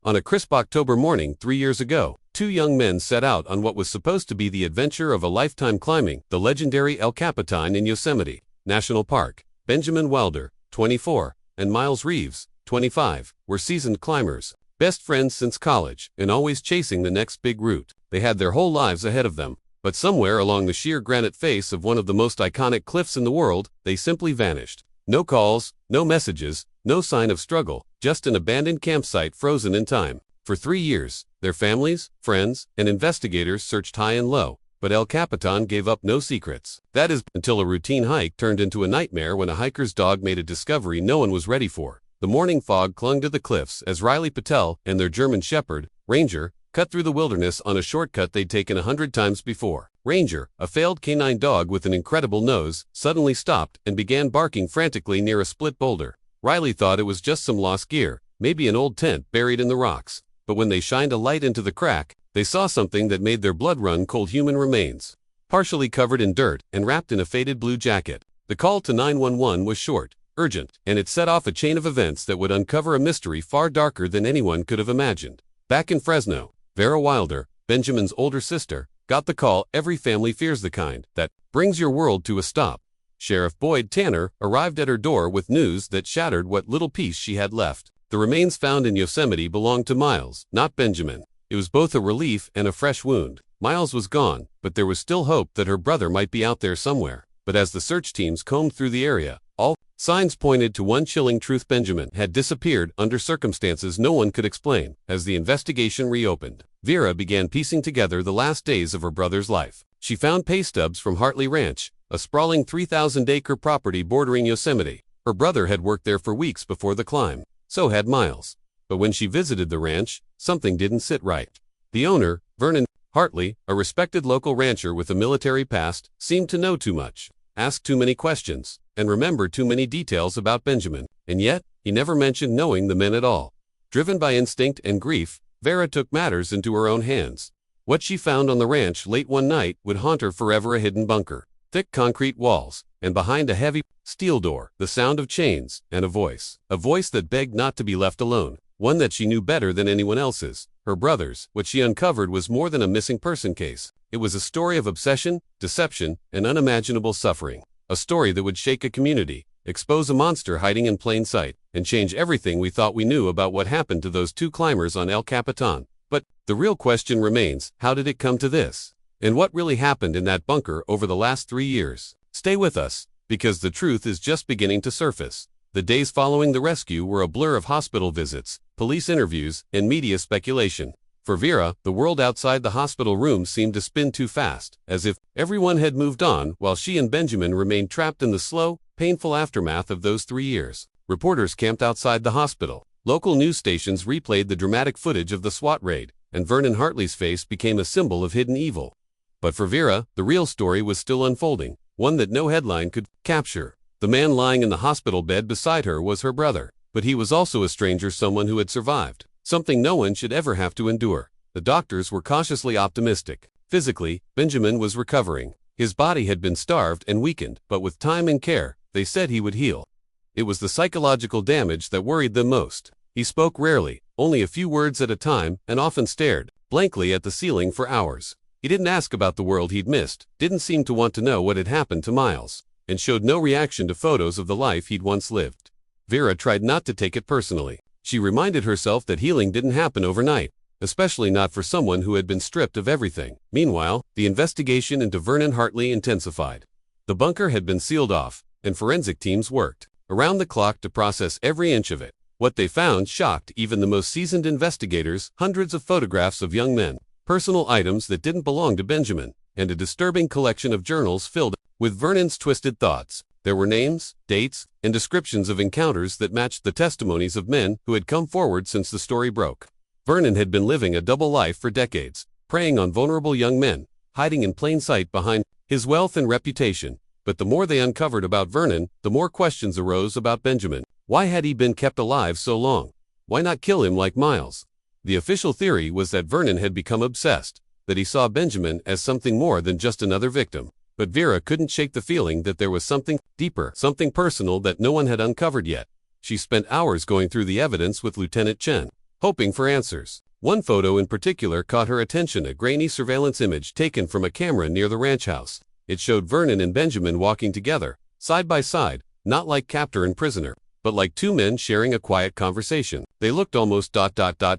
On a crisp October morning 3 years ago, two young men set out on what was supposed to be the adventure of a lifetime climbing the legendary El Capitan in Yosemite National Park. Benjamin Wilder, 24, and Miles Reeves, 25, were seasoned climbers, best friends since college, and always chasing the next big route. They had their whole lives ahead of them, but somewhere along the sheer granite face of one of the most iconic cliffs in the world, they simply vanished. No calls, no messages, no sign of struggle, just an abandoned campsite frozen in time. For 3 years, their families, friends, and investigators searched high and low, but El Capitan gave up no secrets. That is, until a routine hike turned into a nightmare when a hiker's dog made a discovery no one was ready for. The morning fog clung to the cliffs as Riley Patel and their German Shepherd, Ranger, cut through the wilderness on a shortcut they'd taken 100 times before. Ranger, a failed canine dog with an incredible nose, suddenly stopped and began barking frantically near a split boulder. Riley thought it was just some lost gear, maybe an old tent buried in the rocks. But when they shined a light into the crack, they saw something that made their blood run cold. Human remains, partially covered in dirt and wrapped in a faded blue jacket. The call to 911 was short, urgent, and it set off a chain of events that would uncover a mystery far darker than anyone could have imagined. Back in Fresno, Vera Wilder, Benjamin's older sister, got the call every family fears, the kind that brings your world to a stop. Sheriff Boyd Tanner arrived at her door with news that shattered what little peace she had left. The remains found in Yosemite belonged to Miles, not Benjamin. It was both a relief and a fresh wound. Miles was gone, but there was still hope that her brother might be out there somewhere. But as the search teams combed through the area, all signs pointed to one chilling truth: Benjamin had disappeared under circumstances no one could explain. As the investigation reopened, Vera began piecing together the last days of her brother's life. She found pay stubs from Hartley Ranch, a sprawling 3,000-acre property bordering Yosemite. Her brother had worked there for weeks before the climb. So had Miles. But when she visited the ranch, something didn't sit right. The owner, Vernon Hartley, a respected local rancher with a military past, seemed to know too much, ask too many questions, and remember too many details about Benjamin. And yet, he never mentioned knowing the men at all. Driven by instinct and grief, Vera took matters into her own hands. What she found on the ranch late one night would haunt her forever: a hidden bunker, thick concrete walls, and behind a heavy steel door, the sound of chains, and a voice that begged not to be left alone, one that she knew better than anyone else's, her brother's. What she uncovered was more than a missing person case. It was a story of obsession, deception, and unimaginable suffering. A story that would shake a community, expose a monster hiding in plain sight, and change everything we thought we knew about what happened to those two climbers on El Capitan. But the real question remains: how did it come to this? And what really happened in that bunker over the last 3 years? Stay with us, because the truth is just beginning to surface. The days following the rescue were a blur of hospital visits, police interviews, and media speculation. For Vera, the world outside the hospital room seemed to spin too fast, as if everyone had moved on while she and Benjamin remained trapped in the slow, painful aftermath of those 3 years. Reporters camped outside the hospital. Local news stations replayed the dramatic footage of the SWAT raid, and Vernon Hartley's face became a symbol of hidden evil. But for Vera, the real story was still unfolding, one that no headline could capture. The man lying in the hospital bed beside her was her brother, but he was also a stranger, someone who had survived, something no one should ever have to endure. The doctors were cautiously optimistic. Physically, Benjamin was recovering. His body had been starved and weakened, but with time and care, they said he would heal. It was the psychological damage that worried them most. He spoke rarely, only a few words at a time, and often stared blankly at the ceiling for hours. He didn't ask about the world he'd missed, didn't seem to want to know what had happened to Miles, and showed no reaction to photos of the life he'd once lived. Vera tried not to take it personally. She reminded herself that healing didn't happen overnight, especially not for someone who had been stripped of everything. Meanwhile, the investigation into Vernon Hartley intensified. The bunker had been sealed off, and forensic teams worked around the clock to process every inch of it. What they found shocked even the most seasoned investigators: hundreds of photographs of young men, personal items that didn't belong to Benjamin, and a disturbing collection of journals filled with Vernon's twisted thoughts. There were names, dates, and descriptions of encounters that matched the testimonies of men who had come forward since the story broke. Vernon had been living a double life for decades, preying on vulnerable young men, hiding in plain sight behind his wealth and reputation. But the more they uncovered about Vernon, the more questions arose about Benjamin. Why had he been kept alive so long? Why not kill him like Miles? The official theory was that Vernon had become obsessed, that he saw Benjamin as something more than just another victim. But Vera couldn't shake the feeling that there was something deeper, something personal that no one had uncovered yet. She spent hours going through the evidence with Lieutenant Chen, hoping for answers. One photo in particular caught her attention, a grainy surveillance image taken from a camera near the ranch house. It showed Vernon and Benjamin walking together, side by side, not like captor and prisoner, but like two men sharing a quiet conversation. They looked almost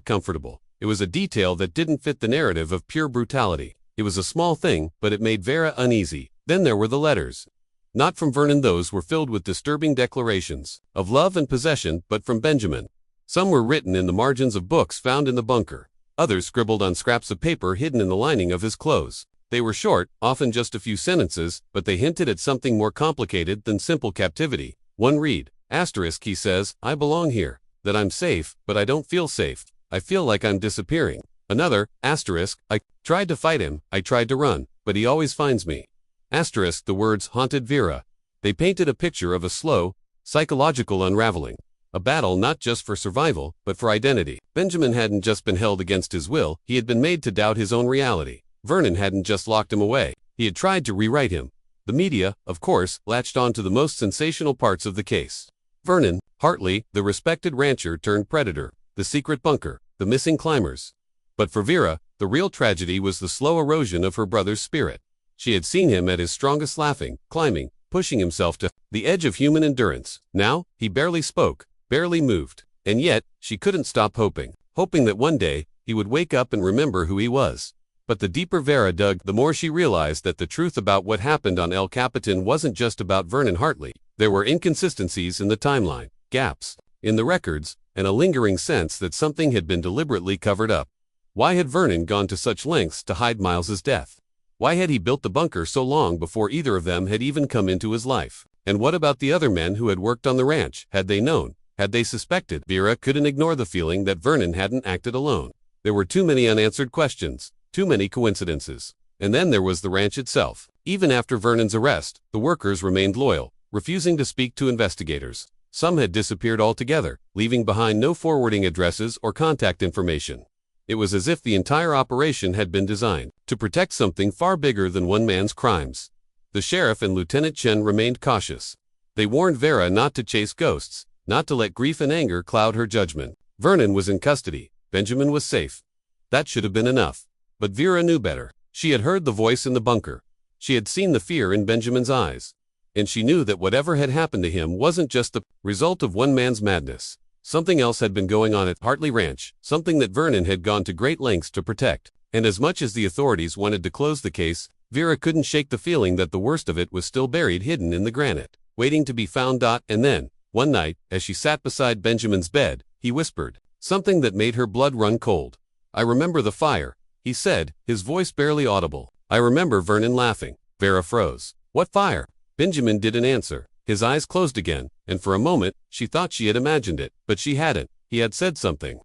comfortable. It was a detail that didn't fit the narrative of pure brutality. It was a small thing, but it made Vera uneasy. Then there were the letters. Not from Vernon, those were filled with disturbing declarations of love and possession, but from Benjamin. Some were written in the margins of books found in the bunker. Others scribbled on scraps of paper hidden in the lining of his clothes. They were short, often just a few sentences, but they hinted at something more complicated than simple captivity. One read, asterisk, he says, I belong here, that I'm safe, but I don't feel safe. I feel like I'm disappearing. Another, asterisk, I tried to fight him, I tried to run, but he always finds me. Asterisk, the words haunted Vera. They painted a picture of a slow, psychological unraveling. A battle not just for survival, but for identity. Benjamin hadn't just been held against his will, he had been made to doubt his own reality. Vernon hadn't just locked him away, he had tried to rewrite him. The media, of course, latched on to the most sensational parts of the case. Vernon Hartley, the respected rancher turned predator, the secret bunker, the missing climbers. But for Vera, the real tragedy was the slow erosion of her brother's spirit. She had seen him at his strongest, laughing, climbing, pushing himself to the edge of human endurance. Now, he barely spoke, barely moved. And yet, she couldn't stop hoping that one day, he would wake up and remember who he was. But the deeper Vera dug, the more she realized that the truth about what happened on El Capitan wasn't just about Vernon Hartley. There were inconsistencies in the timeline, gaps in the records, and a lingering sense that something had been deliberately covered up. Why had Vernon gone to such lengths to hide Miles's death? Why had he built the bunker so long before either of them had even come into his life? And what about the other men who had worked on the ranch? Had they known? Had they suspected? Vera couldn't ignore the feeling that Vernon hadn't acted alone. There were too many unanswered questions, too many coincidences. And then there was the ranch itself. Even after Vernon's arrest, the workers remained loyal, refusing to speak to investigators. Some had disappeared altogether, leaving behind no forwarding addresses or contact information. It was as if the entire operation had been designed to protect something far bigger than one man's crimes. The sheriff and Lieutenant Chen remained cautious. They warned Vera not to chase ghosts, not to let grief and anger cloud her judgment. Vernon was in custody. Benjamin was safe. That should have been enough. But Vera knew better. She had heard the voice in the bunker. She had seen the fear in Benjamin's eyes. And she knew that whatever had happened to him wasn't just the result of one man's madness. Something else had been going on at Hartley Ranch, something that Vernon had gone to great lengths to protect. And as much as the authorities wanted to close the case, Vera couldn't shake the feeling that the worst of it was still buried, hidden in the granite, waiting to be found. And then, one night, as she sat beside Benjamin's bed, he whispered something that made her blood run cold. I remember the fire, he said, his voice barely audible. I remember Vernon laughing. Vera froze. What fire? Benjamin didn't answer. His eyes closed again, and for a moment, she thought she had imagined it, but she hadn't. He had said something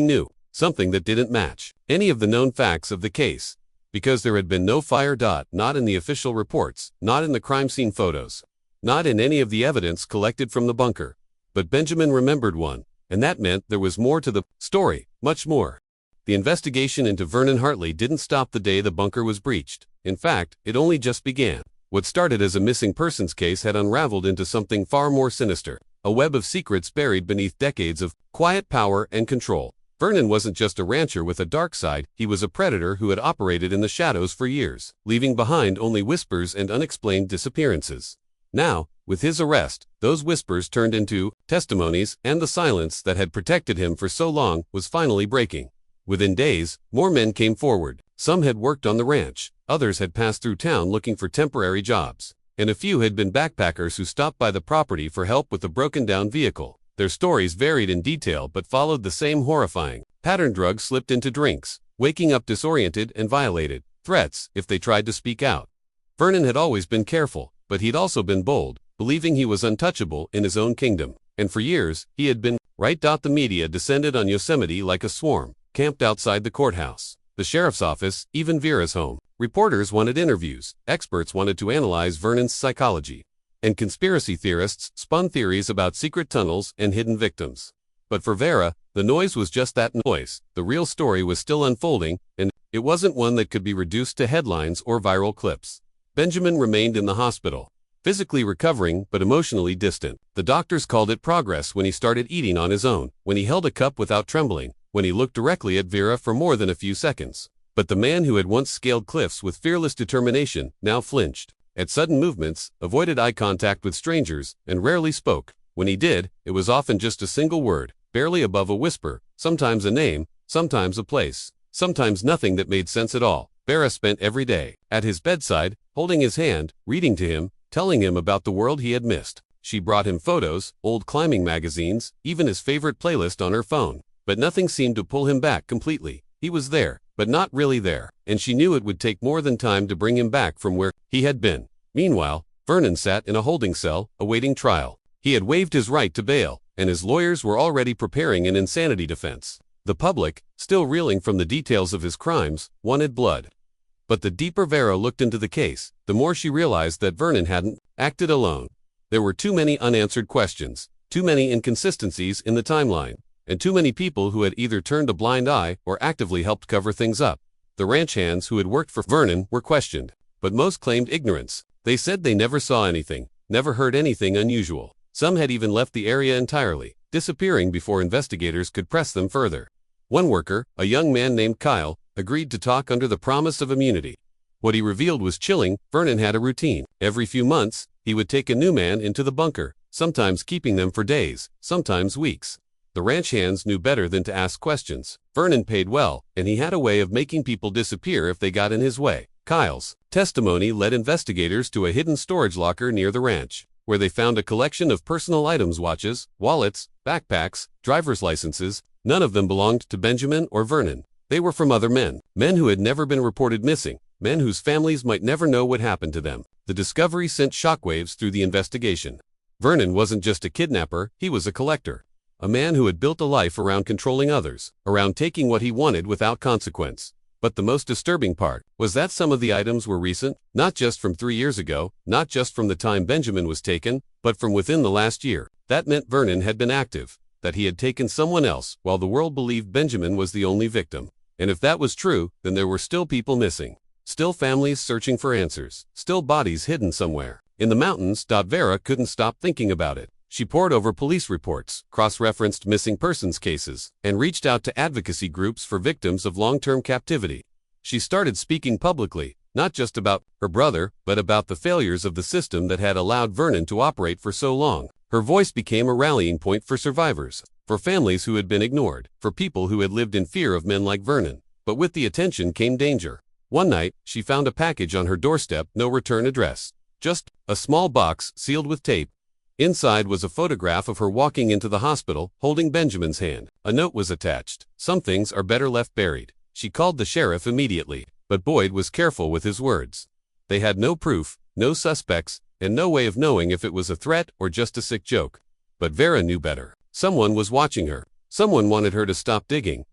new, something that didn't match any of the known facts of the case. Because there had been no fire. Not in the official reports, not in the crime scene photos, not in any of the evidence collected from the bunker. But Benjamin remembered one, and that meant there was more to the story, much more. The investigation into Vernon Hartley didn't stop the day the bunker was breached. In fact, it only just began. What started as a missing persons case had unraveled into something far more sinister, a web of secrets buried beneath decades of quiet power and control. Vernon wasn't just a rancher with a dark side, he was a predator who had operated in the shadows for years, leaving behind only whispers and unexplained disappearances. Now, with his arrest, those whispers turned into testimonies, and the silence that had protected him for so long was finally breaking. Within days, more men came forward. Some had worked on the ranch, others had passed through town looking for temporary jobs, and a few had been backpackers who stopped by the property for help with a broken-down vehicle. Their stories varied in detail but followed the same horrifying pattern: drugs slipped into drinks, waking up disoriented and violated, threats if they tried to speak out. Vernon had always been careful, but he'd also been bold, believing he was untouchable in his own kingdom. And for years, he had been right. The media descended on Yosemite like a swarm, camped outside the courthouse, the sheriff's office, even Vera's home. Reporters wanted interviews, experts wanted to analyze Vernon's psychology, and conspiracy theorists spun theories about secret tunnels and hidden victims. But for Vera, the noise was just that, noise. The real story was still unfolding, and it wasn't one that could be reduced to headlines or viral clips. Benjamin remained in the hospital, physically recovering but emotionally distant. The doctors called it progress when he started eating on his own, when he held a cup without trembling, when he looked directly at Vera for more than a few seconds. But the man who had once scaled cliffs with fearless determination now flinched at sudden movements, avoided eye contact with strangers, and rarely spoke. When he did, it was often just a single word, barely above a whisper, sometimes a name, sometimes a place, sometimes nothing that made sense at all. Vera spent every day at his bedside, holding his hand, reading to him, telling him about the world he had missed. She brought him photos, old climbing magazines, even his favorite playlist on her phone. But nothing seemed to pull him back completely. He was there, but not really there, and she knew it would take more than time to bring him back from where he had been. Meanwhile, Vernon sat in a holding cell, awaiting trial. He had waived his right to bail, and his lawyers were already preparing an insanity defense. The public, still reeling from the details of his crimes, wanted blood. But the deeper Vera looked into the case, the more she realized that Vernon hadn't acted alone. There were too many unanswered questions, too many inconsistencies in the timeline, and too many people who had either turned a blind eye or actively helped cover things up. The ranch hands who had worked for Vernon were questioned, but most claimed ignorance. They said they never saw anything, never heard anything unusual. Some had even left the area entirely, disappearing before investigators could press them further. One worker, a young man named Kyle, agreed to talk under the promise of immunity. What he revealed was chilling. Vernon had a routine. Every few months, he would take a new man into the bunker, sometimes keeping them for days, sometimes weeks. The ranch hands knew better than to ask questions. Vernon paid well, and he had a way of making people disappear if they got in his way. Kyle's testimony led investigators to a hidden storage locker near the ranch, where they found a collection of personal items: watches, wallets, backpacks, driver's licenses. None of them belonged to Benjamin or Vernon. They were from other men who had never been reported missing, men whose families might never know what happened to them. The discovery sent shockwaves through the investigation. Vernon wasn't just a kidnapper, he was a collector. A man who had built a life around controlling others, around taking what he wanted without consequence. But the most disturbing part was that some of the items were recent, not just from 3 years ago, not just from the time Benjamin was taken, but from within the last year. That meant Vernon had been active, that he had taken someone else, while the world believed Benjamin was the only victim. And if that was true, then there were still people missing. Still families searching for answers. Still bodies hidden somewhere in the mountains. Vera couldn't stop thinking about it. She pored over police reports, cross-referenced missing persons cases, and reached out to advocacy groups for victims of long-term captivity. She started speaking publicly, not just about her brother, but about the failures of the system that had allowed Vernon to operate for so long. Her voice became a rallying point for survivors, for families who had been ignored, for people who had lived in fear of men like Vernon. But with the attention came danger. One night, she found a package on her doorstep, no return address. Just a small box sealed with tape. Inside was a photograph of her walking into the hospital, holding Benjamin's hand. A note was attached. Some things are better left buried. She called the sheriff immediately, but Boyd was careful with his words. They had no proof, no suspects, and no way of knowing if it was a threat or just a sick joke. But Vera knew better. Someone was watching her. Someone wanted her to stop digging.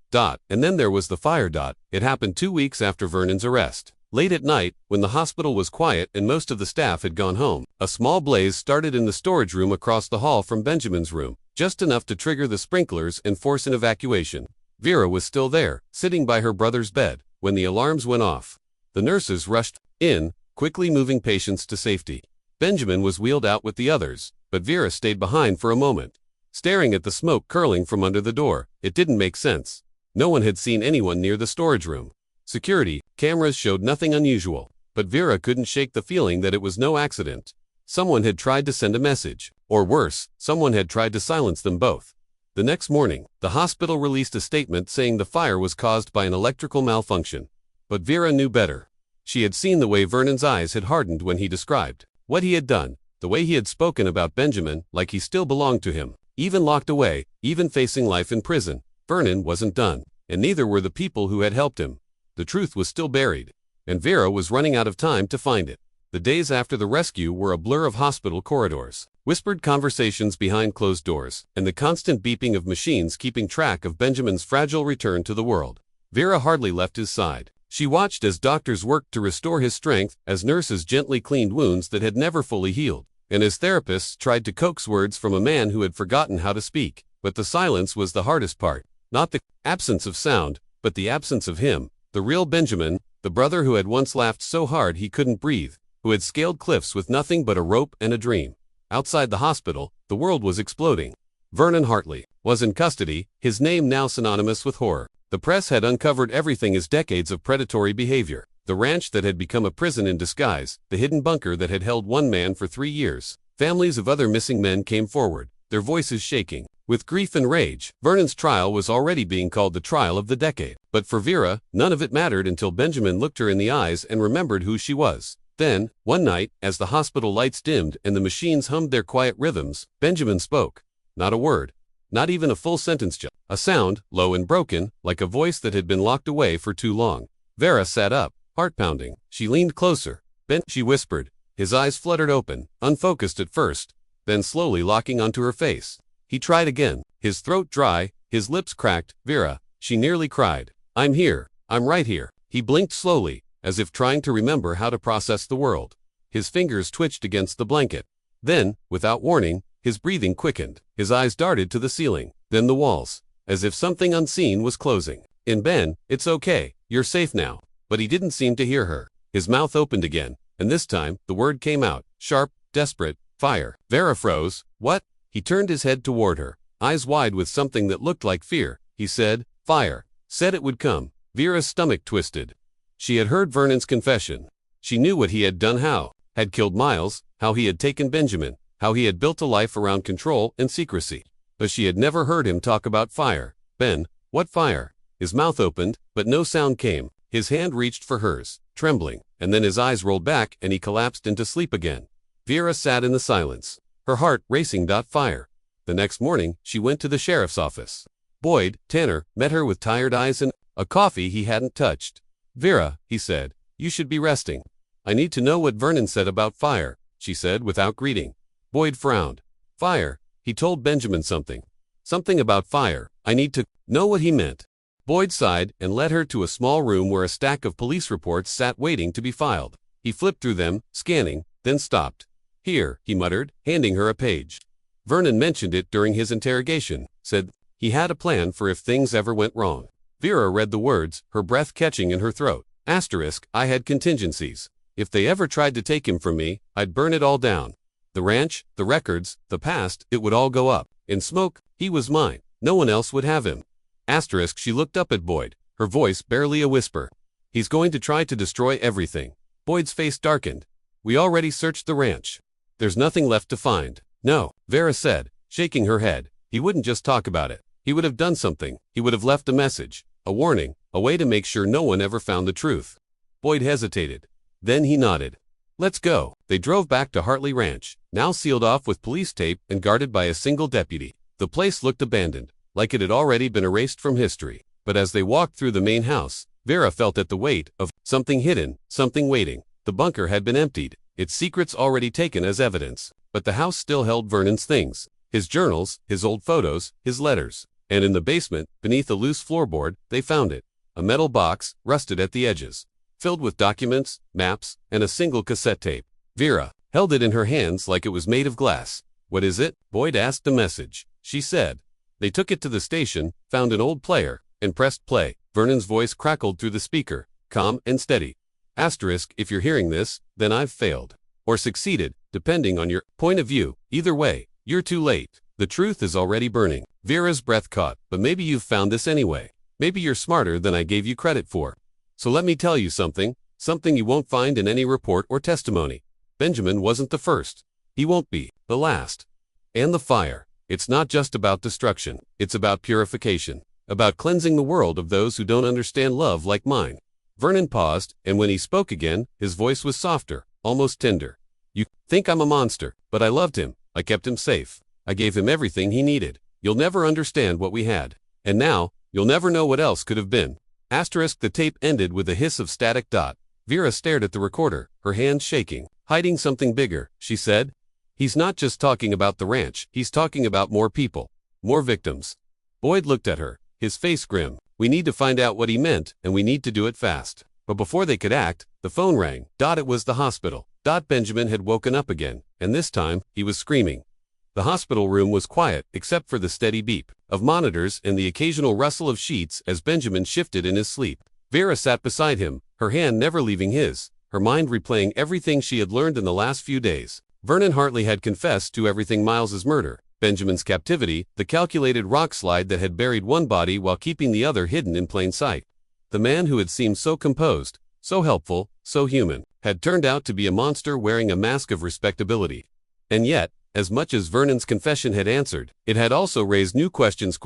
And then there was the fire. It happened 2 weeks after Vernon's arrest. Late at night, when the hospital was quiet and most of the staff had gone home, a small blaze started in the storage room across the hall from Benjamin's room, just enough to trigger the sprinklers and force an evacuation. Vera was still there, sitting by her brother's bed, when the alarms went off. The nurses rushed in, quickly moving patients to safety. Benjamin was wheeled out with the others, but Vera stayed behind for a moment, staring at the smoke curling from under the door. It didn't make sense. No one had seen anyone near the storage room. Security cameras showed nothing unusual, but Vera couldn't shake the feeling that it was no accident. Someone had tried to send a message, or worse, someone had tried to silence them both. The next morning, the hospital released a statement saying the fire was caused by an electrical malfunction. But Vera knew better. She had seen the way Vernon's eyes had hardened when he described what he had done, the way he had spoken about Benjamin like he still belonged to him. Even locked away, even facing life in prison, Vernon wasn't done, and neither were the people who had helped him. The truth was still buried, and Vera was running out of time to find it. The days after the rescue were a blur of hospital corridors, whispered conversations behind closed doors, and the constant beeping of machines keeping track of Benjamin's fragile return to the world. Vera hardly left his side. She watched as doctors worked to restore his strength, as nurses gently cleaned wounds that had never fully healed, and as therapists tried to coax words from a man who had forgotten how to speak. But the silence was the hardest part. Not the absence of sound, but the absence of him, the real Benjamin, the brother who had once laughed so hard he couldn't breathe, who had scaled cliffs with nothing but a rope and a dream. Outside the hospital, the world was exploding. Vernon Hartley was in custody, his name now synonymous with horror. The press had uncovered everything as decades of predatory behavior. The ranch that had become a prison in disguise, the hidden bunker that had held one man for 3 years. Families of other missing men came forward, their voices shaking. With grief and rage, Vernon's trial was already being called the trial of the decade. But for Vera, none of it mattered until Benjamin looked her in the eyes and remembered who she was. Then, one night, as the hospital lights dimmed and the machines hummed their quiet rhythms, Benjamin spoke. Not a word. Not even a full sentence, just a sound, low and broken, like a voice that had been locked away for too long. Vera sat up, heart pounding. She leaned closer. Ben, she whispered. His eyes fluttered open, unfocused at first, then slowly locking onto her face. He tried again, his throat dry, his lips cracked. Vera, she nearly cried. I'm here. I'm right here. He blinked slowly, as if trying to remember how to process the world. His fingers twitched against the blanket. Then, without warning, his breathing quickened. His eyes darted to the ceiling, then the walls, as if something unseen was closing. In Ben, it's okay, you're safe now. But he didn't seem to hear her. His mouth opened again, and this time, the word came out, sharp, desperate, fire. Vera froze. What? He turned his head toward her, eyes wide with something that looked like fear. He said, fire. Said it would come. Vera's stomach twisted. She had heard Vernon's confession. She knew what he had done, how had killed Miles, how he had taken Benjamin, how he had built a life around control and secrecy. But she had never heard him talk about fire. Ben, what fire? His mouth opened, but no sound came. His hand reached for hers, trembling, and then his eyes rolled back and he collapsed into sleep again. Vera sat in the silence, her heart racing. Fire. The next morning, she went to the sheriff's office. Boyd, Tanner, met her with tired eyes and a coffee he hadn't touched. Vera, he said, you should be resting. I need to know what Vernon said about fire, she said without greeting. Boyd frowned. Fire. He told Benjamin something. Something about fire. I need to know what he meant. Boyd sighed and led her to a small room where a stack of police reports sat waiting to be filed. He flipped through them, scanning, then stopped. Here, he muttered, handing her a page. Vernon mentioned it during his interrogation, said he had a plan for if things ever went wrong. Vera read the words, her breath catching in her throat. Asterisk, I had contingencies. If they ever tried to take him from me, I'd burn it all down. The ranch, the records, the past, it would all go up in smoke. He was mine. No one else would have him. Asterisk, she looked up at Boyd, her voice barely a whisper. He's going to try to destroy everything. Boyd's face darkened. We already searched the ranch. There's nothing left to find. No, Vera said, shaking her head. He wouldn't just talk about it. He would have done something. He would have left a message, a warning, a way to make sure no one ever found the truth. Boyd hesitated. Then he nodded. Let's go. They drove back to Hartley Ranch, now sealed off with police tape and guarded by a single deputy. The place looked abandoned, like it had already been erased from history. But as they walked through the main house, Vera felt at the weight of something hidden, something waiting. The bunker had been emptied, its secrets already taken as evidence. But the house still held Vernon's things, his journals, his old photos, his letters. And in the basement, beneath a loose floorboard, they found it. A metal box, rusted at the edges, filled with documents, maps, and a single cassette tape. Vera held it in her hands like it was made of glass. What is it? Boyd asked. A message, she said. They took it to the station, found an old player, and pressed play. Vernon's voice crackled through the speaker, calm and steady. Asterisk, if you're hearing this, then I've failed. Or succeeded, depending on your point of view. Either way, you're too late. The truth is already burning. Vera's breath caught. But maybe you've found this anyway. Maybe you're smarter than I gave you credit for. So let me tell you something you won't find in any report or testimony. Benjamin wasn't the first. He won't be the last. And the fire. It's not just about destruction. It's about purification. About cleansing the world of those who don't understand love like mine. Vernon paused, and when he spoke again, his voice was softer, almost tender. You think I'm a monster, but I loved him. I kept him safe. I gave him everything he needed. You'll never understand what we had. And now, you'll never know what else could have been. Asterisk, the tape ended with a hiss of static. Vera stared at the recorder, her hands shaking. Hiding something bigger, she said. He's not just talking about the ranch, he's talking about more people. More victims. Boyd looked at her, his face grim. We need to find out what he meant, and we need to do it fast. But before they could act, the phone rang. It was the hospital. Benjamin had woken up again, and this time, he was screaming. The hospital room was quiet, except for the steady beep of monitors and the occasional rustle of sheets as Benjamin shifted in his sleep. Vera sat beside him, her hand never leaving his, her mind replaying everything she had learned in the last few days. Vernon Hartley had confessed to everything: Miles's murder, Benjamin's captivity, the calculated rock slide that had buried one body while keeping the other hidden in plain sight. The man who had seemed so composed, so helpful, so human, had turned out to be a monster wearing a mask of respectability. And yet, as much as Vernon's confession had answered, it had also raised new questions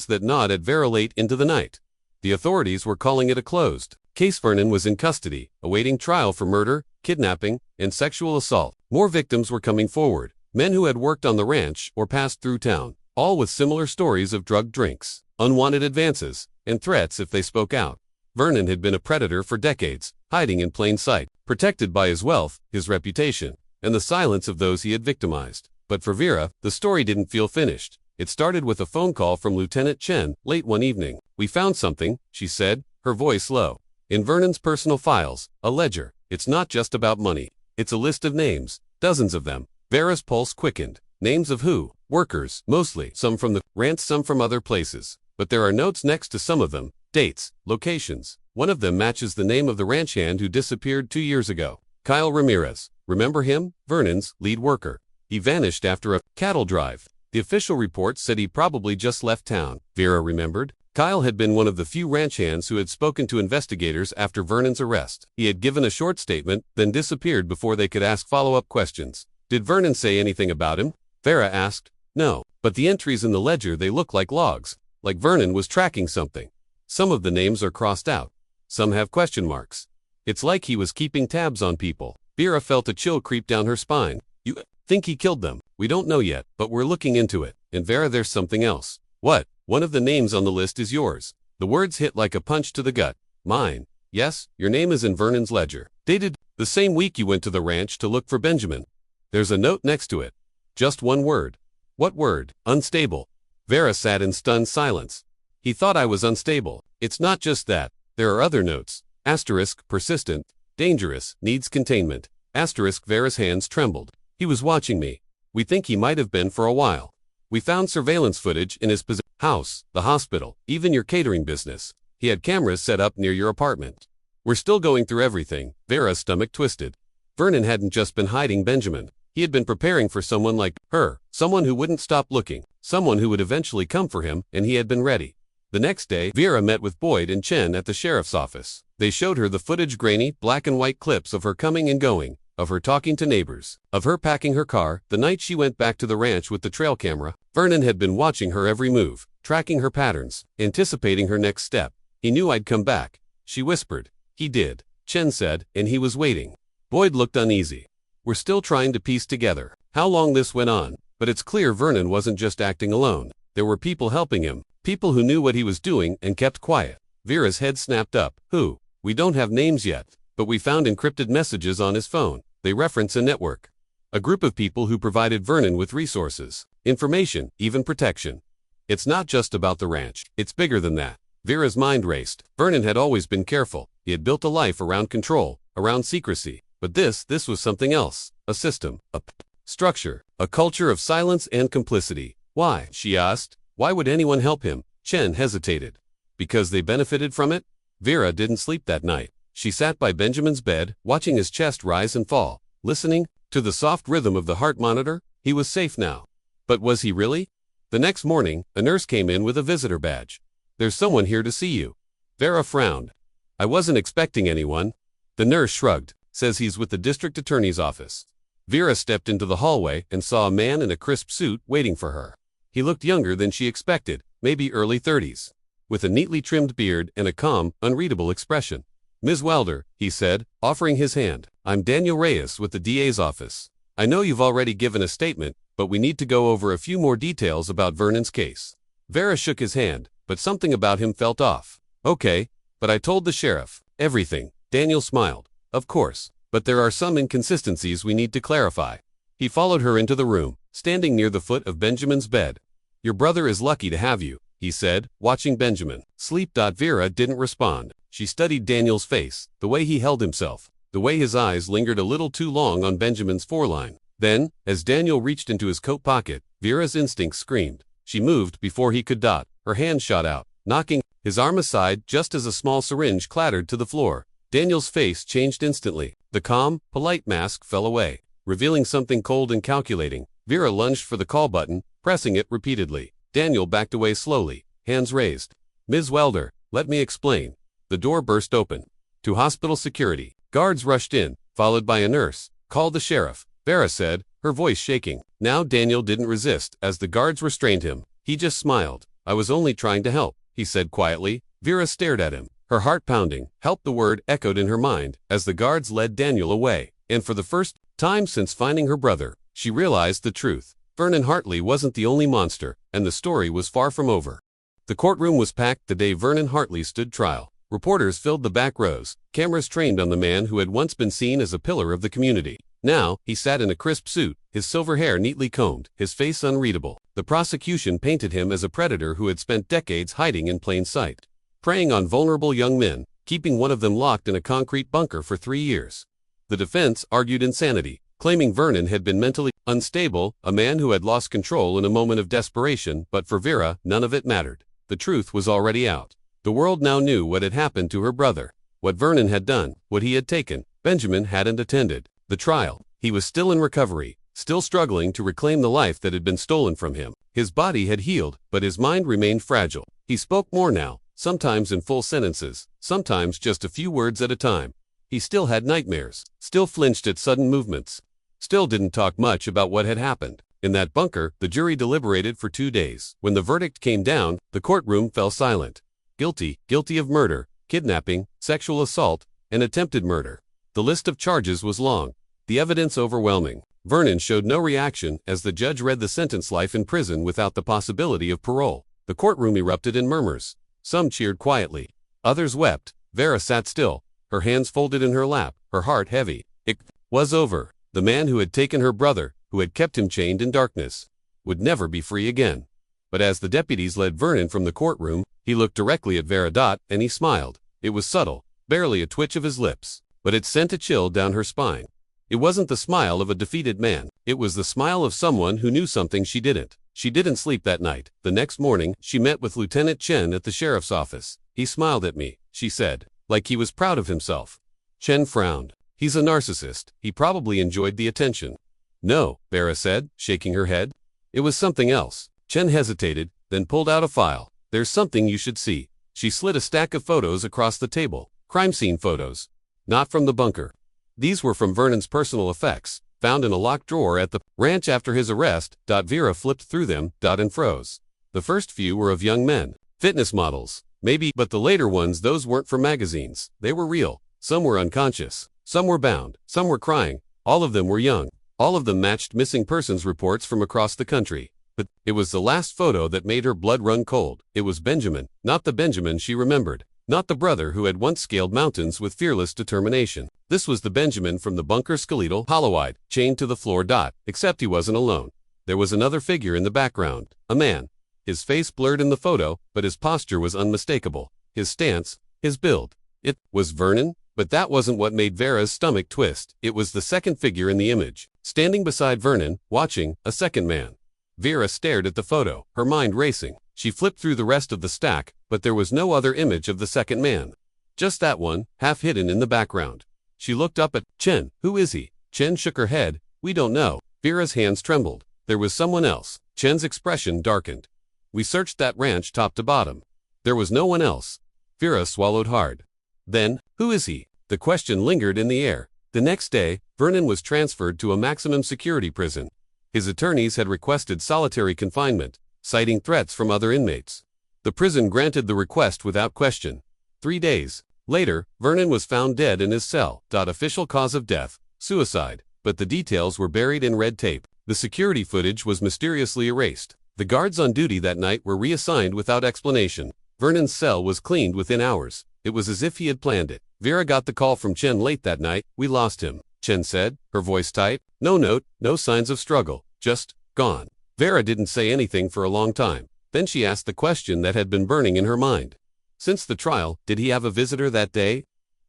that gnawed at Vera late into the night. The authorities were calling it a closed case. Vernon was in custody, awaiting trial for murder, kidnapping, and sexual assault. More victims were coming forward, men who had worked on the ranch or passed through town, all with similar stories of drugged drinks, unwanted advances, and threats if they spoke out. Vernon had been a predator for decades, hiding in plain sight, protected by his wealth, his reputation, and the silence of those he had victimized. But for Vera, the story didn't feel finished. It started with a phone call from Lieutenant Chen late one evening. "We found something," she said, her voice low. "In Vernon's personal files, a ledger. It's not just about money. It's a list of names, dozens of them." Vera's pulse quickened. Names of who? Workers, mostly. Some from the ranch, some from other places. But there are notes next to some of them. Dates, locations. One of them matches the name of the ranch hand who disappeared 2 years ago. Kyle Ramirez. Remember him? Vernon's lead worker. He vanished after a cattle drive. The official report said he probably just left town. Vera remembered. Kyle had been one of the few ranch hands who had spoken to investigators after Vernon's arrest. He had given a short statement, then disappeared before they could ask follow-up questions. "Did Vernon say anything about him?" Vera asked. "No, but the entries in the ledger, they look like logs, like Vernon was tracking something. Some of the names are crossed out. Some have question marks. It's like he was keeping tabs on people." Vera felt a chill creep down her spine. "You think he killed them?" "We don't know yet, but we're looking into it." "And Vera, there's something else." "What?" "One of the names on the list is yours." The words hit like a punch to the gut. "Mine?" "Yes, your name is in Vernon's ledger. Dated the same week you went to the ranch to look for Benjamin. There's a note next to it. Just one word." "What word?" "Unstable." Vera sat in stunned silence. "He thought I was unstable." "It's not just that. There are other notes. Asterisk, persistent, dangerous, needs containment. Asterisk." Vera's hands trembled. "He was watching me. We think he might have been for a while. We found surveillance footage in his house, the hospital, even your catering business. He had cameras set up near your apartment. We're still going through everything." Vera's stomach twisted. Vernon hadn't just been hiding Benjamin. He had been preparing for someone like her, someone who wouldn't stop looking, someone who would eventually come for him, and he had been ready. The next day, Vera met with Boyd and Chen at the sheriff's office. They showed her the footage, grainy, black and white clips of her coming and going, of her talking to neighbors, of her packing her car the night she went back to the ranch with the trail camera. Vernon had been watching her every move, tracking her patterns, anticipating her next step. "He knew I'd come back," she whispered. "He did," Chen said, "and he was waiting." Boyd looked uneasy. "We're still trying to piece together how long this went on, but it's clear Vernon wasn't just acting alone. There were people helping him, people who knew what he was doing and kept quiet." Vera's head snapped up. "Who?" "We don't have names yet, but we found encrypted messages on his phone. They reference a network. A group of people who provided Vernon with resources, information, even protection. It's not just about the ranch. It's bigger than that." Vera's mind raced. Vernon had always been careful. He had built a life around control, around secrecy. But this was something else. A system, a structure, a culture of silence and complicity. "Why?" she asked. "Why would anyone help him?" Chen hesitated. "Because they benefited from it?" Vera didn't sleep that night. She sat by Benjamin's bed, watching his chest rise and fall, listening to the soft rhythm of the heart monitor. He was safe now. But was he really? The next morning, a nurse came in with a visitor badge. "There's someone here to see you." Vera frowned. "I wasn't expecting anyone." The nurse shrugged. "Says he's with the district attorney's office." Vera stepped into the hallway and saw a man in a crisp suit waiting for her. He looked younger than she expected, maybe early 30s, with a neatly trimmed beard and a calm, unreadable expression. "Ms. Wilder," he said, offering his hand. "I'm Daniel Reyes with the DA's office. I know you've already given a statement, but we need to go over a few more details about Vernon's case." Vera shook his hand, but something about him felt off. "Okay, but I told the sheriff everything." Daniel smiled. "Of course, but there are some inconsistencies we need to clarify." He followed her into the room, standing near the foot of Benjamin's bed. "Your brother is lucky to have you," he said, watching Benjamin sleep. Vera didn't respond. She studied Daniel's face, the way he held himself, the way his eyes lingered a little too long on Benjamin's foreline. Then, as Daniel reached into his coat pocket, Vera's instincts screamed. She moved before he could dot. Her hand shot out, knocking his arm aside just as a small syringe clattered to the floor. Daniel's face changed instantly. The calm, polite mask fell away, revealing something cold and calculating. Vera lunged for the call button, pressing it repeatedly. Daniel backed away slowly, hands raised. "Ms. Welder, let me explain." The door burst open. To hospital security. Guards rushed in, followed by a nurse. "Call the sheriff," Vera said, her voice shaking. Now Daniel didn't resist as the guards restrained him. He just smiled. "I was only trying to help," he said quietly. Vera stared at him, her heart pounding. Help, the word echoed in her mind as the guards led Daniel away. And for the first time since finding her brother, she realized the truth. Vernon Hartley wasn't the only monster, and the story was far from over. The courtroom was packed the day Vernon Hartley stood trial. Reporters filled the back rows, cameras trained on the man who had once been seen as a pillar of the community. Now, he sat in a crisp suit, his silver hair neatly combed, his face unreadable. The prosecution painted him as a predator who had spent decades hiding in plain sight, preying on vulnerable young men, keeping one of them locked in a concrete bunker for 3 years. The defense argued insanity, claiming Vernon had been mentally unstable, a man who had lost control in a moment of desperation, but for Vera, none of it mattered. The truth was already out. The world now knew what had happened to her brother, what Vernon had done, what he had taken. Benjamin hadn't attended the trial. He was still in recovery, still struggling to reclaim the life that had been stolen from him. His body had healed, but his mind remained fragile. He spoke more now, sometimes in full sentences, sometimes just a few words at a time. He still had nightmares, still flinched at sudden movements, still didn't talk much about what had happened. In that bunker, the jury deliberated for 2 days. When the verdict came down, the courtroom fell silent. Guilty, guilty of murder, kidnapping, sexual assault, and attempted murder. The list of charges was long, the evidence overwhelming. Vernon showed no reaction as the judge read the sentence: life in prison without the possibility of parole. The courtroom erupted in murmurs. Some cheered quietly. Others wept. Vera sat still, her hands folded in her lap, her heart heavy. It was over. The man who had taken her brother, who had kept him chained in darkness, would never be free again. But as the deputies led Vernon from the courtroom, he looked directly at Vera. And he smiled. It was subtle, barely a twitch of his lips, but it sent a chill down her spine. It wasn't the smile of a defeated man. It was the smile of someone who knew something she didn't. She didn't sleep that night. The next morning, she met with Lieutenant Chen at the sheriff's office. "He smiled at me," she said, like he was proud of himself. Chen frowned. "He's a narcissist. He probably enjoyed the attention." "No," Vera said, shaking her head. "It was something else." Chen hesitated, then pulled out a file. "There's something you should see." She slid a stack of photos across the table. Crime scene photos. Not from the bunker. These were from Vernon's personal effects, found in a locked drawer at the ranch after his arrest. Vera flipped through them, and froze. The first few were of young men. Fitness models, maybe, but the later ones, those weren't from magazines. They were real. Some were unconscious. Some were bound. Some were crying. All of them were young. All of them matched missing persons reports from across the country. But it was the last photo that made her blood run cold. It was Benjamin, not the Benjamin she remembered. Not the brother who had once scaled mountains with fearless determination. This was the Benjamin from the bunker, skeletal, hollow-eyed, chained to the floor. Except he wasn't alone. There was another figure in the background. A man. His face blurred in the photo, but his posture was unmistakable. His stance, his build. It was Vernon? But that wasn't what made Vera's stomach twist. It was the second figure in the image. Standing beside Vernon, watching, a second man. Vera stared at the photo, her mind racing. She flipped through the rest of the stack, but there was no other image of the second man. Just that one, half hidden in the background. She looked up at Chen. "Who is he?" Chen shook her head. "We don't know." Vera's hands trembled. There was someone else. Chen's expression darkened. "We searched that ranch top to bottom. There was no one else." Vera swallowed hard. "Then, who is he?" The question lingered in the air. The next day, Vernon was transferred to a maximum security prison. His attorneys had requested solitary confinement, citing threats from other inmates. The prison granted the request without question. 3 days later, Vernon was found dead in his cell. Official cause of death, suicide, but the details were buried in red tape. The security footage was mysteriously erased. The guards on duty that night were reassigned without explanation. Vernon's cell was cleaned within hours. It was as if he had planned it. Vera got the call from Chen late that night. "We lost him," Chen said, her voice tight. No note, no signs of struggle, just gone. Vera didn't say anything for a long time. Then she asked the question that had been burning in her mind. "Since the trial, did he have a visitor that day?"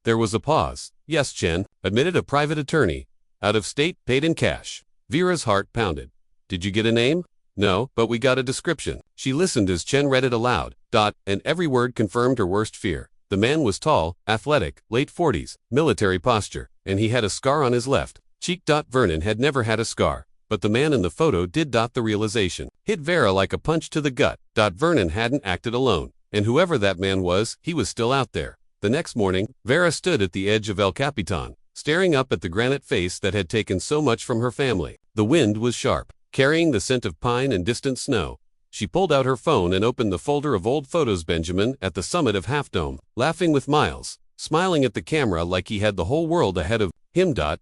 There was a pause. "Yes," Chen admitted, "a private attorney. Out of state, paid in cash." Vera's heart pounded. "Did you get a name?" "No, but we got a description." She listened as Chen read it aloud. And every word confirmed her worst fear. The man was tall, athletic, late 40s, military posture, and he had a scar on his left cheek. Vernon had never had a scar, But the man in the photo did. The realization hit Vera like a punch to the gut. Vernon hadn't acted alone, and whoever that man was, he was still out there. The next morning, Vera stood at the edge of El Capitan, staring up at the granite face that had taken so much from her family. The wind was sharp, carrying the scent of pine and distant snow. She pulled out her phone and opened the folder of old photos. Benjamin at the summit of Half Dome, laughing with Miles, smiling at the camera like he had the whole world ahead of him.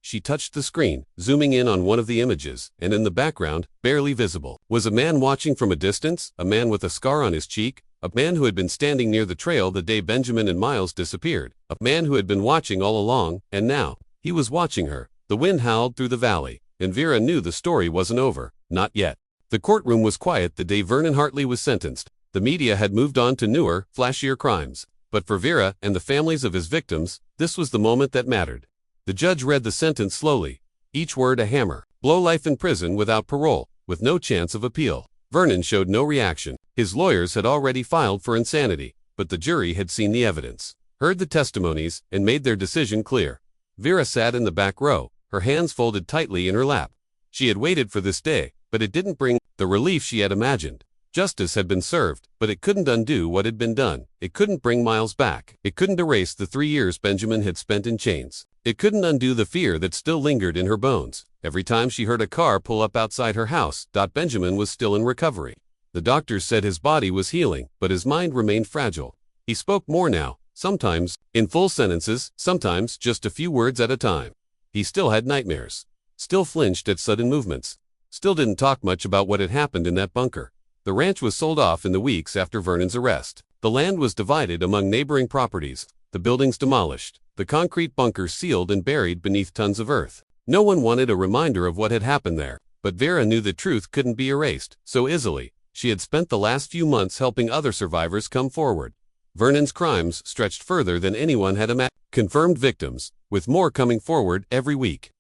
She touched the screen, zooming in on one of the images, and in the background, barely visible, was a man watching from a distance, a man with a scar on his cheek, a man who had been standing near the trail the day Benjamin and Miles disappeared, a man who had been watching all along, and now, he was watching her. The wind howled through the valley, and Vera knew the story wasn't over. Not yet. The courtroom was quiet the day Vernon Hartley was sentenced. The media had moved on to newer, flashier crimes. But for Vera and the families of his victims, this was the moment that mattered. The judge read the sentence slowly, each word a hammer. Blow: life in prison without parole, with no chance of appeal. Vernon showed no reaction. His lawyers had already filed for insanity, but the jury had seen the evidence, heard the testimonies, and made their decision clear. Vera sat in the back row, her hands folded tightly in her lap. She had waited for this day, but it didn't bring the relief she had imagined. Justice had been served, but it couldn't undo what had been done. It couldn't bring Miles back. It couldn't erase the 3 years Benjamin had spent in chains. It couldn't undo the fear that still lingered in her bones. Every time she heard a car pull up outside her house, Benjamin was still in recovery. The doctors said his body was healing, but his mind remained fragile. He spoke more now, sometimes in full sentences, sometimes just a few words at a time. He still had nightmares, still flinched at sudden movements, still didn't talk much about what had happened in that bunker. The ranch was sold off in the weeks after Vernon's arrest. The land was divided among neighboring properties, the buildings demolished, the concrete bunkers sealed and buried beneath tons of earth. No one wanted a reminder of what had happened there, but Vera knew the truth couldn't be erased so easily. She had spent the last few months helping other survivors come forward. Vernon's crimes stretched further than anyone had imagined. Confirmed victims, with more coming forward every week.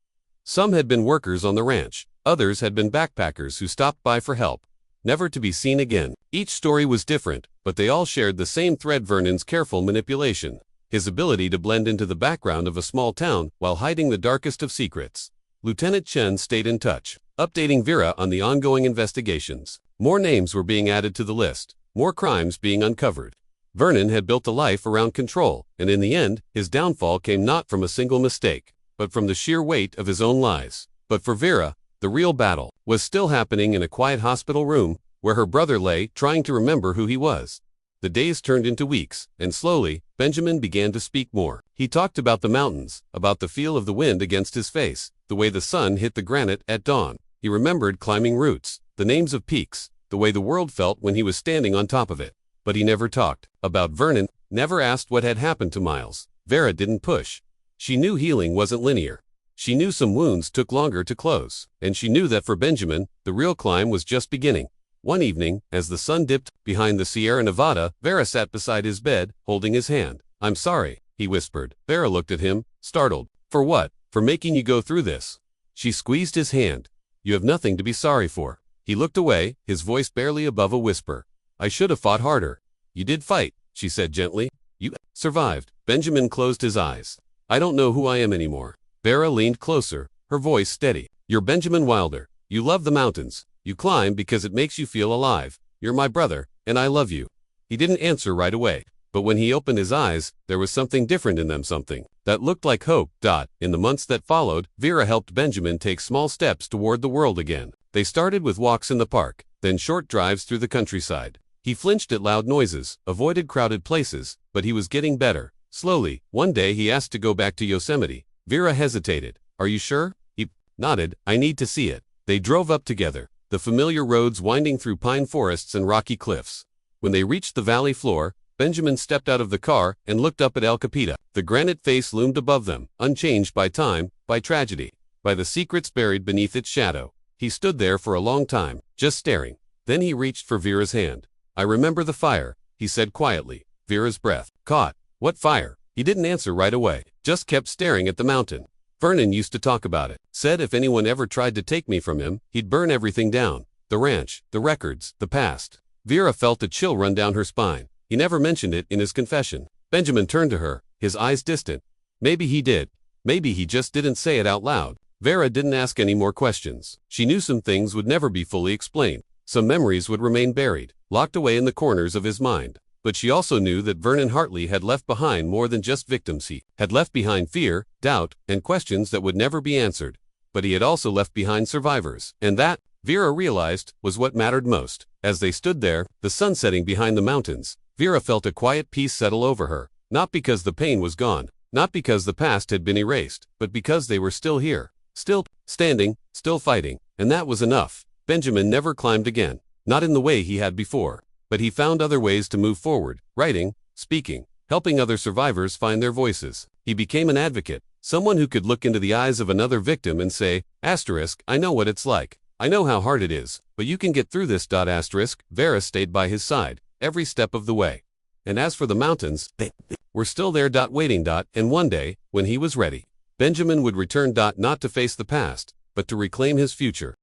Some had been workers on the ranch, others had been backpackers who stopped by for help, never to be seen again. Each story was different, but they all shared the same thread: Vernon's careful manipulation, his ability to blend into the background of a small town while hiding the darkest of secrets. Lieutenant Chen stayed in touch, updating Vera on the ongoing investigations. More names were being added to the list, more crimes being uncovered. Vernon had built a life around control, and in the end, his downfall came not from a single mistake, but from the sheer weight of his own lies. But for Vera, the real battle was still happening in a quiet hospital room, where her brother lay, trying to remember who he was. The days turned into weeks, and slowly, Benjamin began to speak more. He talked about the mountains, about the feel of the wind against his face, the way the sun hit the granite at dawn. He remembered climbing routes, the names of peaks, the way the world felt when he was standing on top of it. But he never talked about Vernon, never asked what had happened to Miles. Vera didn't push. She knew healing wasn't linear. She knew some wounds took longer to close, and she knew that for Benjamin, the real climb was just beginning. One evening, as the sun dipped behind the Sierra Nevada, Vera sat beside his bed, holding his hand. "I'm sorry," he whispered. Vera looked at him, startled. "For what? For making you go through this?" She squeezed his hand. "You have nothing to be sorry for." He looked away, his voice barely above a whisper. "I should have fought harder." "You did fight," she said gently. "You survived." Benjamin closed his eyes. "I don't know who I am anymore." Vera leaned closer, her voice steady. "You're Benjamin Wilder. You love the mountains. You climb because it makes you feel alive. You're my brother, and I love you." He didn't answer right away, but when he opened his eyes, there was something different in them, something that looked like hope. In the months that followed, Vera helped Benjamin take small steps toward the world again. They started with walks in the park, then short drives through the countryside. He flinched at loud noises, avoided crowded places, but he was getting better. Slowly, one day he asked to go back to Yosemite. Vera hesitated. "Are you sure?" He nodded. "I need to see it." They drove up together, the familiar roads winding through pine forests and rocky cliffs. When they reached the valley floor, Benjamin stepped out of the car and looked up at El Capitan. The granite face loomed above them, unchanged by time, by tragedy, by the secrets buried beneath its shadow. He stood there for a long time, just staring. Then he reached for Vera's hand. "I remember the fire," he said quietly. Vera's breath caught. "What fire?" He didn't answer right away, just kept staring at the mountain. "Vernon used to talk about it. Said if anyone ever tried to take me from him, he'd burn everything down. The ranch, the records, the past." Vera felt a chill run down her spine. He never mentioned it in his confession. Benjamin turned to her, his eyes distant. Maybe he did. Maybe he just didn't say it out loud. Vera didn't ask any more questions. She knew some things would never be fully explained. Some memories would remain buried, locked away in the corners of his mind. But she also knew that Vernon Hartley had left behind more than just victims. He had left behind fear, doubt, and questions that would never be answered. But he had also left behind survivors. And that, Vera realized, was what mattered most. As they stood there, the sun setting behind the mountains, Vera felt a quiet peace settle over her. Not because the pain was gone, not because the past had been erased, but because they were still here. Still standing, still fighting, and that was enough. Benjamin never climbed again, not in the way he had before, but he found other ways to move forward, writing, speaking, helping other survivors find their voices. He became an advocate, someone who could look into the eyes of another victim and say, I know what it's like. I know how hard it is, but you can get through this. Vera stayed by his side, every step of the way. And as for the mountains, they were still there. Waiting. And one day, when he was ready, Benjamin would return. Not to face the past, but to reclaim his future.